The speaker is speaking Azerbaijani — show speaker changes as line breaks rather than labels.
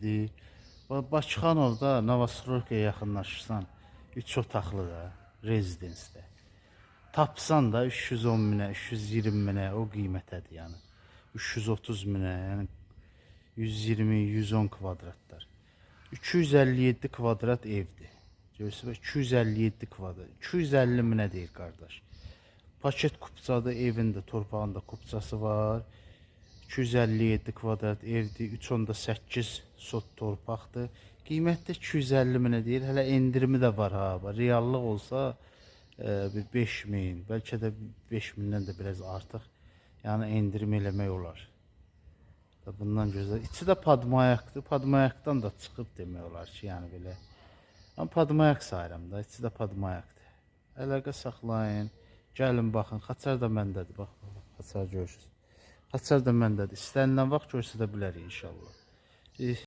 evdir. Bakıxanovda Novostroyskaya yaxınlaşırsan 3 otaqlı da, rezidensidə. Tapsan da 310 minə, 320 minə o qiymətədir yəni. 330 minə, yəni 120-110 kvadratlar. 257 kvadrat evdir. Görürsünüz, 257 kvadrat. 250 minə deyir qardaş. Paket kupçadır, evində, torpağında kupçası var. 257 kvadrat evdir, 3.8 sot torpaqdır. Qiymətdə 250 minə deyir, hələ endirimi də var ha. Reallıq olsa 5 min, bəlkə də 5 mindən də biraz artıq. Yəni endirim eləmək olar. Bundan gözəl. İçi də padmayaqdır. Padmayaqdan da çıxıb demək olar ki, yəni belə. Amma padmayaq sayıram da, içi də padmayaqdır. Əlaqə saxlayın. Gəlin baxın, Xaçar da məndədir. Bax, Xaçar görürsünüz. Xaçar da məndədir. İstənilən vaxt göstərə bilərik inşallah.